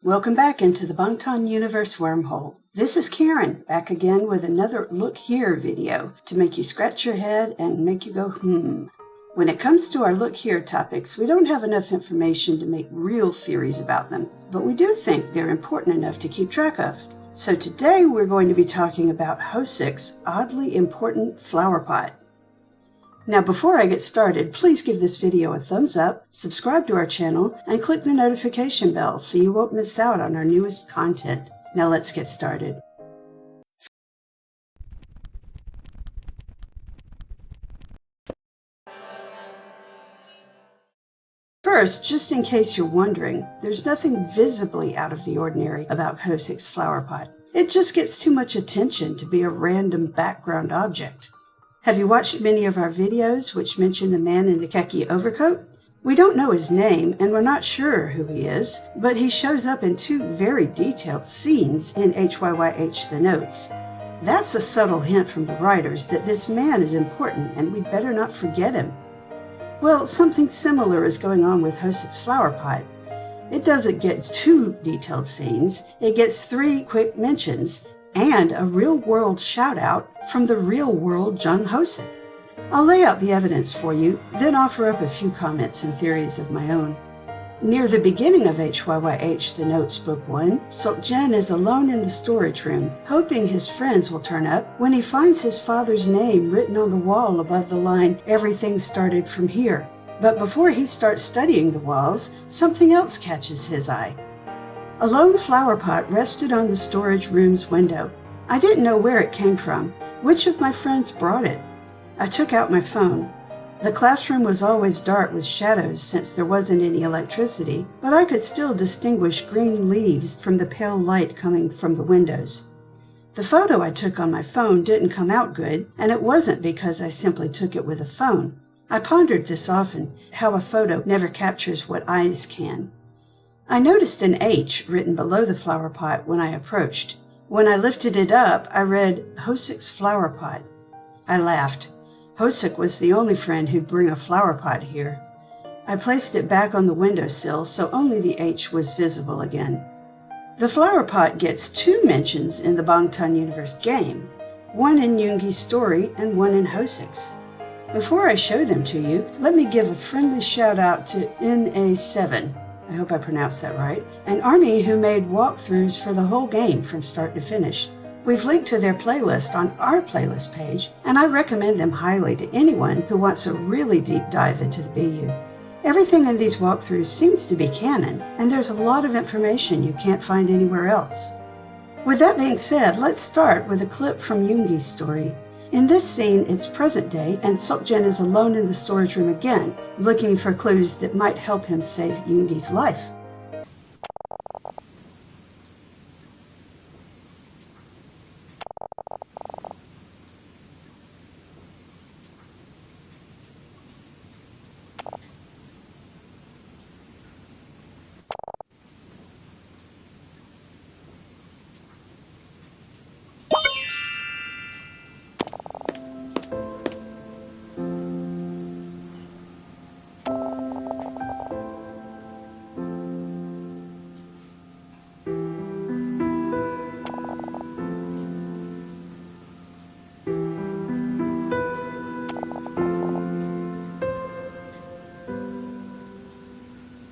Welcome back into the Bangtan Universe wormhole. This is Karen, back again with another Look Here video to make you scratch your head and make you go, When it comes to our Look Here topics, we don't have enough information to make real theories about them, but we do think they're important enough to keep track of. So today we're going to be talking about Hoseok's oddly important flowerpot. Now before I get started, please give this video a thumbs up, subscribe to our channel, and click the notification bell so you won't miss out on our newest content. Now let's get started. First, just in case you're wondering, there's nothing visibly out of the ordinary about Hoseok's flowerpot. It just gets too much attention to be a random background object. Have you watched many of our videos which mention the man in the khaki overcoat? We don't know his name and we're not sure who he is, but he shows up in two very detailed scenes in HYYH The Notes. That's a subtle hint from the writers that this man is important and we'd better not forget him. Well, something similar is going on with Hoseok's flowerpot. It doesn't get two detailed scenes, it gets three quick mentions, and a real-world shout-out from the real-world Jung Hoseok. I'll lay out the evidence for you, then offer up a few comments and theories of my own. Near the beginning of HYYH The Notes Book 1, Seok-jin is alone in the storage room, hoping his friends will turn up when he finds his father's name written on the wall above the line, "Everything started from here." But before he starts studying the walls, something else catches his eye. A lone flowerpot rested on the storage room's window. I didn't know where it came from. Which of my friends brought it? I took out my phone. The classroom was always dark with shadows since there wasn't any electricity, but I could still distinguish green leaves from the pale light coming from the windows. The photo I took on my phone didn't come out good, and it wasn't because I simply took it with a phone. I pondered this often, how a photo never captures what eyes can. I noticed an H written below the flowerpot when I approached. When I lifted it up, I read Hoseok's flowerpot. I laughed. Hoseok was the only friend who'd bring a flowerpot here. I placed it back on the windowsill so only the H was visible again. The flowerpot gets two mentions in the Bangtan Universe game, one in Yoongi's story and one in Hoseok's. Before I show them to you, let me give a friendly shout out to NA7. I hope I pronounced that right, an army who made walkthroughs for the whole game from start to finish. We've linked to their playlist on our playlist page, and I recommend them highly to anyone who wants a really deep dive into the BU. Everything in these walkthroughs seems to be canon, and there's a lot of information you can't find anywhere else. With that being said, let's start with a clip from Yoongi's story. In this scene, it's present day, and Seok-jin is alone in the storage room again, looking for clues that might help him save Yoongi's life.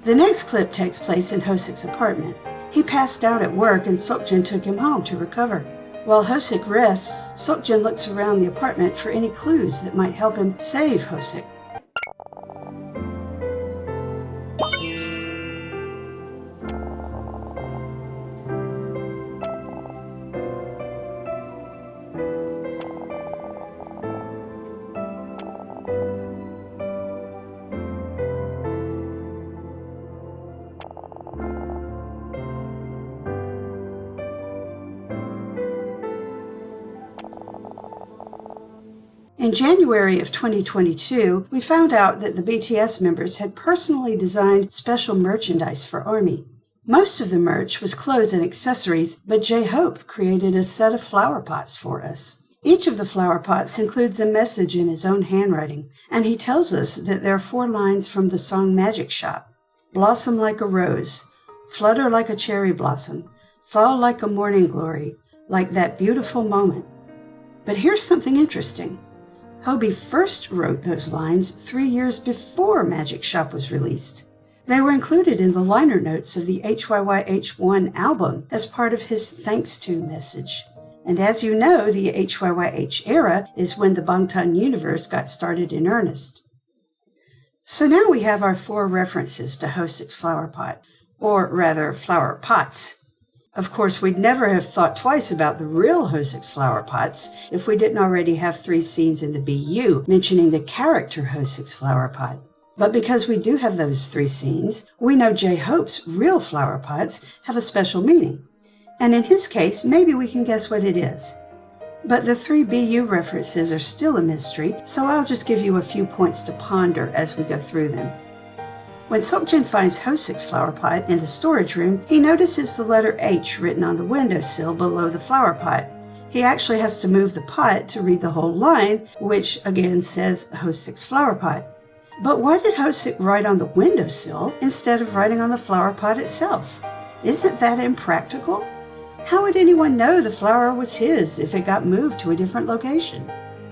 The next clip takes place in Hoseok's apartment. He passed out at work and Seok-jin took him home to recover. While Hoseok rests, Seok-jin looks around the apartment for any clues that might help him save Hoseok. In January of 2022, we found out that the BTS members had personally designed special merchandise for ARMY. Most of the merch was clothes and accessories, but J-Hope created a set of flower pots for us. Each of the flower pots includes a message in his own handwriting, and he tells us that there are 4 lines from the song Magic Shop. Blossom like a rose, flutter like a cherry blossom, fall like a morning glory, like that beautiful moment. But here's something interesting. Hobie first wrote those lines 3 years before Magic Shop was released. They were included in the liner notes of the HYYH1 album as part of his thanks to message. And as you know, the HYYH era is when the Bangtan Universe got started in earnest. So now we have our 4 references to Hoseok's Flowerpot, or rather Flowerpots. Of course, we'd never have thought twice about the real Hoseok's Flowerpots if we didn't already have 3 scenes in the BU mentioning the character Hoseok's Flowerpot. But because we do have those 3 scenes, we know J-Hope's real Flowerpots have a special meaning. And in his case, maybe we can guess what it is. But the 3 BU references are still a mystery, so I'll just give you a few points to ponder as we go through them. When Seokjin finds Hoseok's flowerpot in the storage room, he notices the letter H written on the windowsill below the flowerpot. He actually has to move the pot to read the whole line, which again says Hoseok's flowerpot. But why did Hoseok write on the windowsill instead of writing on the flowerpot itself? Isn't that impractical? How would anyone know the flower was his if it got moved to a different location?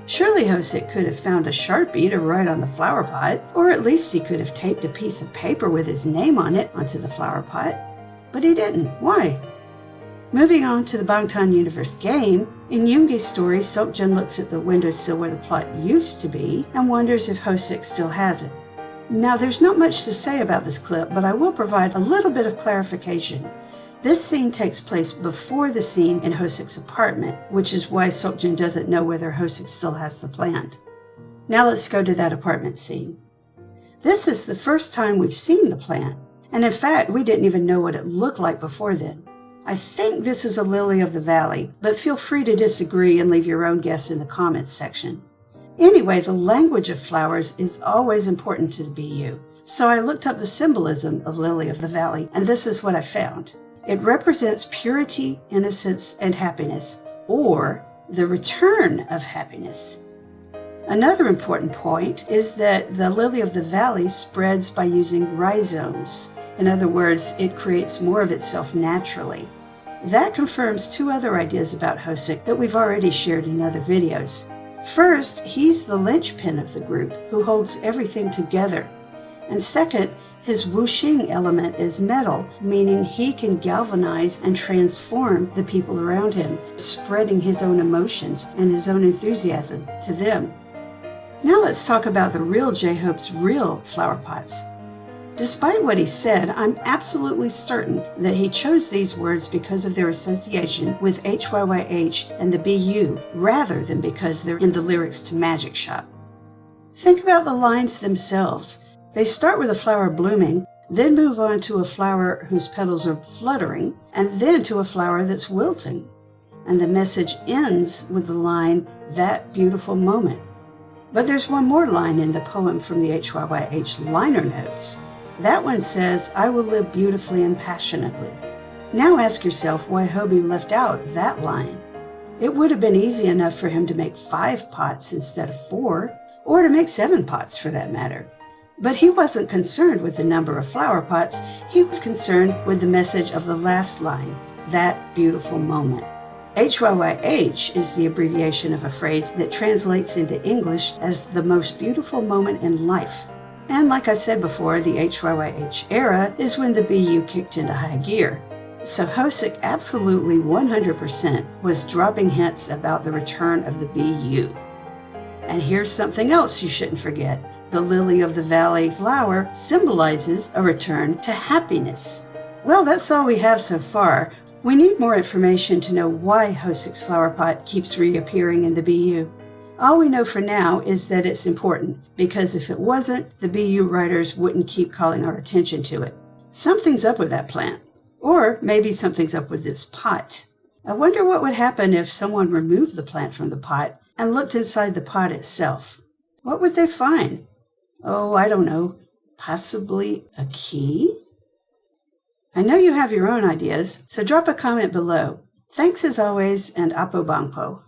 Surely Hoseok could have found a Sharpie to write on the flowerpot, or at least he could have taped a piece of paper with his name on it onto the flowerpot. But he didn't. Why? Moving on to the Bangtan Universe game, in Yoongi's story, Seokjin looks at the windowsill where the plot used to be and wonders if Hoseok still has it. Now, there's not much to say about this clip, but I will provide a little bit of clarification. This scene takes place before the scene in Hoseok's apartment, which is why Seokjin doesn't know whether Hoseok still has the plant. Now let's go to that apartment scene. This is the first time we've seen the plant, and in fact, we didn't even know what it looked like before then. I think this is a lily of the valley, but feel free to disagree and leave your own guess in the comments section. Anyway, the language of flowers is always important to the BU, so I looked up the symbolism of lily of the valley, and this is what I found. It represents purity, innocence, and happiness, or the return of happiness. Another important point is that the lily of the valley spreads by using rhizomes. In other words, it creates more of itself naturally. That confirms 2 other ideas about Hoseok that we've already shared in other videos. First, he's the linchpin of the group who holds everything together. And second, his wuxing element is metal, meaning he can galvanize and transform the people around him, spreading his own emotions and his own enthusiasm to them. Now let's talk about the real J-Hope's real flowerpots. Despite what he said, I'm absolutely certain that he chose these words because of their association with HYYH and the BU, rather than because they're in the lyrics to Magic Shop. Think about the lines themselves. They start with a flower blooming, then move on to a flower whose petals are fluttering, and then to a flower that's wilting. And the message ends with the line, "That beautiful moment." But there's one more line in the poem from the HYYH liner notes. That one says, "I will live beautifully and passionately." Now ask yourself why Hobie left out that line. It would have been easy enough for him to make 5 pots instead of 4, or to make 7 pots for that matter. But he wasn't concerned with the number of flower pots, he was concerned with the message of the last line, "That beautiful moment." HYYH is the abbreviation of a phrase that translates into English as the most beautiful moment in life. And like I said before, the HYYH era is when the BU kicked into high gear. So Hoseok absolutely 100% was dropping hints about the return of the BU. And here's something else you shouldn't forget. The lily of the valley flower symbolizes a return to happiness. Well, that's all we have so far. We need more information to know why Hoseok's flowerpot keeps reappearing in the BU. All we know for now is that it's important, because if it wasn't, the BU writers wouldn't keep calling our attention to it. Something's up with that plant. Or maybe something's up with this pot. I wonder what would happen if someone removed the plant from the pot and looked inside the pot itself. What would they find? Oh, I don't know. Possibly a key? I know you have your own ideas, so drop a comment below. Thanks as always, and Apo Bangpo.